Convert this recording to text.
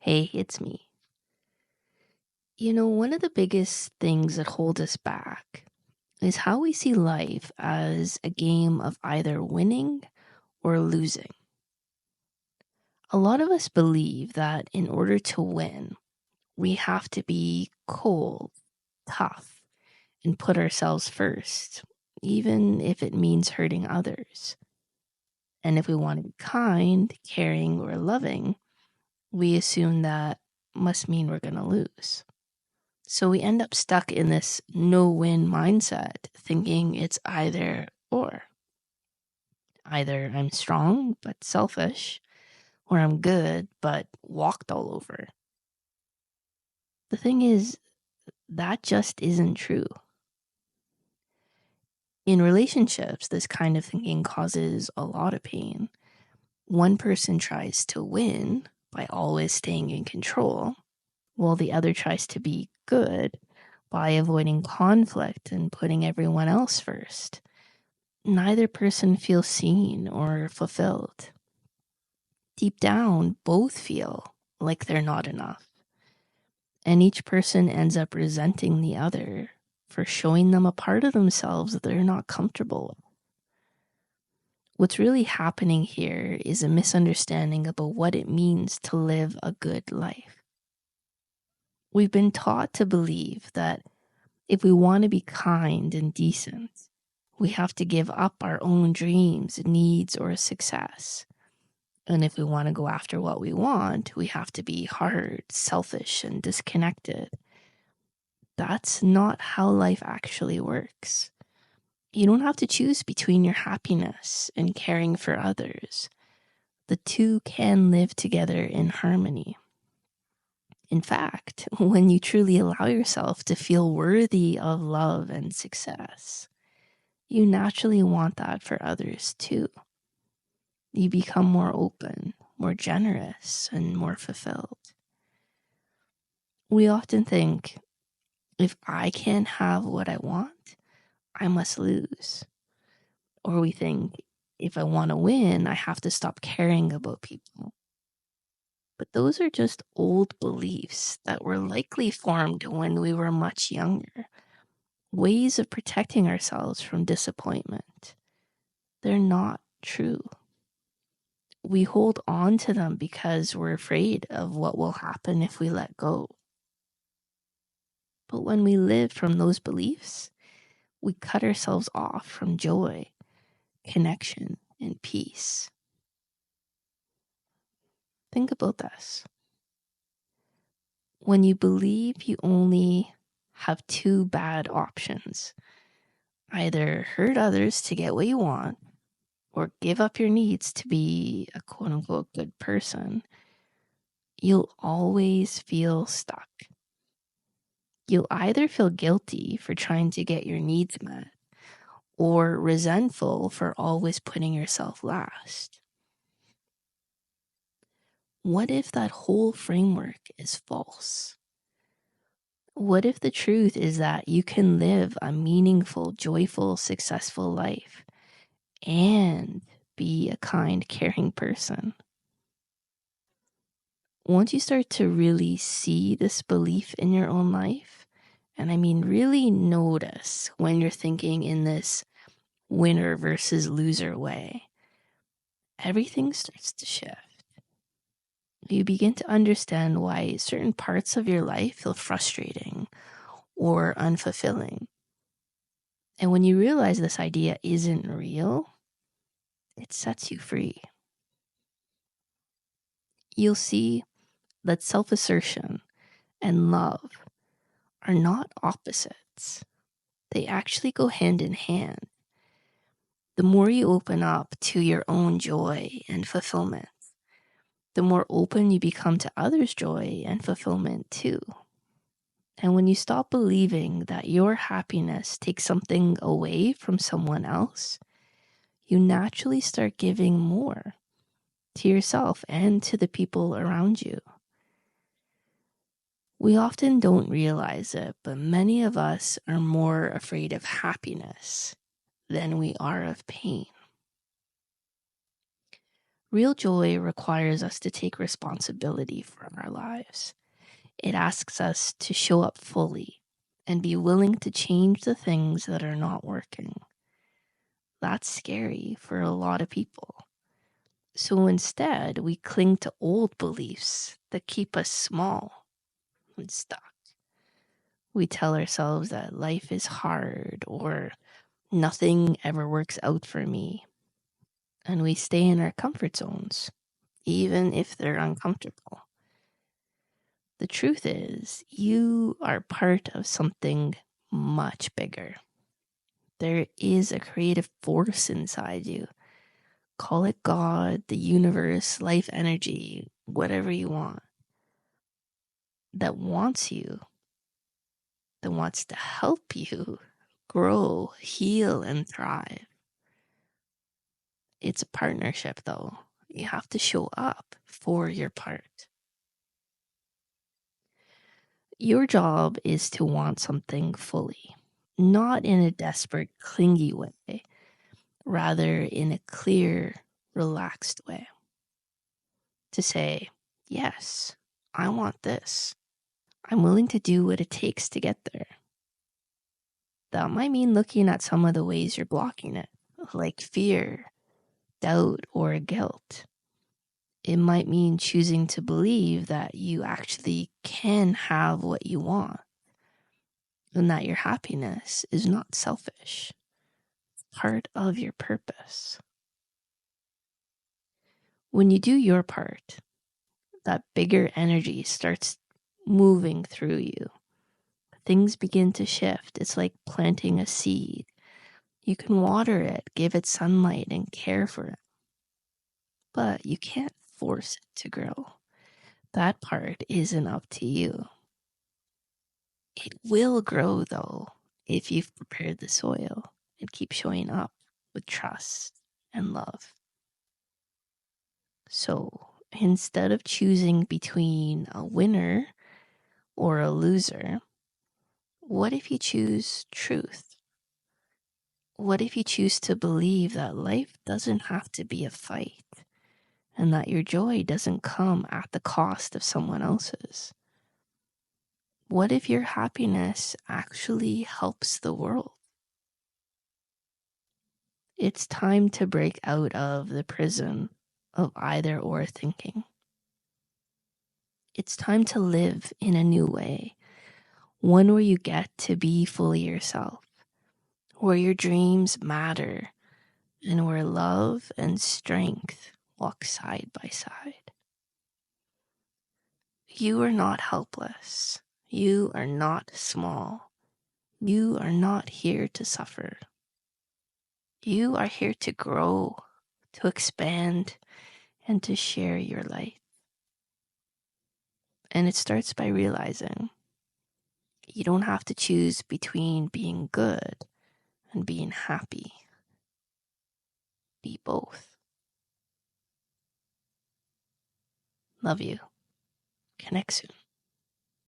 Hey, it's me. One of the biggest things that hold us back is how we see life as a game of either winning or losing. A lot of us believe that in order to win, we have to be cold, tough, and put ourselves first, even if it means hurting others. And if we want to be kind, caring, or loving, we assume that must mean we're going to lose. So we end up stuck in this no-win mindset, thinking it's either or. Either I'm strong but selfish, or I'm good but walked all over. The thing is, that just isn't true. In relationships, this kind of thinking causes a lot of pain. One person tries to win by always staying in control, while the other tries to be good by avoiding conflict and putting everyone else first. Neither person feels seen or fulfilled. Deep down, both feel like they're not enough. And each person ends up resenting the other for showing them a part of themselves that they're not comfortable with. What's really happening here is a misunderstanding about what it means to live a good life. We've been taught to believe that if we want to be kind and decent, we have to give up our own dreams, needs, or success. And if we want to go after what we want, we have to be hard, selfish, and disconnected. That's not how life actually works. You don't have to choose between your happiness and caring for others. The two can live together in harmony. In fact, when you truly allow yourself to feel worthy of love and success, you naturally want that for others too. You become more open, more generous, and more fulfilled. We often think, if I can't have what I want, I must lose. Or we think, if I want to win, I have to stop caring about people. But those are just old beliefs that were likely formed when we were much younger. Ways of protecting ourselves from disappointment. They're not true. We hold on to them because we're afraid of what will happen if we let go. But when we live from those beliefs, we cut ourselves off from joy, connection, and peace. Think about this. When you believe you only have two bad options, either hurt others to get what you want, or give up your needs to be a quote unquote good person, you'll always feel stuck. You'll either feel guilty for trying to get your needs met, or resentful for always putting yourself last. What if that whole framework is false? What if the truth is that you can live a meaningful, joyful, successful life and be a kind, caring person? Once you start to really see this belief in your own life, and I mean really notice when you're thinking in this winner versus loser way, everything starts to shift. You begin to understand why certain parts of your life feel frustrating or unfulfilling. And when you realize this idea isn't real, it sets you free. You'll see that self-assertion and love are not opposites. They actually go hand in hand. The more you open up to your own joy and fulfillment, the more open you become to others' joy and fulfillment too. And when you stop believing that your happiness takes something away from someone else, you naturally start giving more to yourself and to the people around you. We often don't realize it, but many of us are more afraid of happiness than we are of pain. Real joy requires us to take responsibility for our lives. It asks us to show up fully and be willing to change the things that are not working. That's scary for a lot of people. So instead, we cling to old beliefs that keep us small and stuck. We tell ourselves that life is hard or nothing ever works out for me. And we stay in our comfort zones, even if they're uncomfortable. The truth is, you are part of something much bigger. There is a creative force inside you. Call it God, the universe, life energy, whatever you want, that wants you, that wants to help you grow, heal, and thrive. It's a partnership, though. You have to show up for your part. Your job is to want something fully, not in a desperate, clingy way, rather in a clear, relaxed way. To say, yes, I want this. I'm willing to do what it takes to get there. That might mean looking at some of the ways you're blocking it, like fear, doubt, or guilt. It might mean choosing to believe that you actually can have what you want and that your happiness is not selfish. It's part of your purpose. When you do your part, that bigger energy starts moving through you. Things begin to shift. It's like planting a seed. You can water it, give it sunlight, and care for it. But you can't force it to grow. That part isn't up to you. It will grow, though, if you've prepared the soil and keep showing up with trust and love. So instead of choosing between a winner or a loser, what if you choose truth? What if you choose to believe that life doesn't have to be a fight and that your joy doesn't come at the cost of someone else's? What if your happiness actually helps the world? It's time to break out of the prison of either or thinking. It's time to live in a new way, one where you get to be fully yourself, where your dreams matter, and where love and strength walk side by side. You are not helpless. You are not small. You are not here to suffer. You are here to grow, to expand, and to share your life. And it starts by realizing you don't have to choose between being good and being happy. Be both. Love you. Connect soon.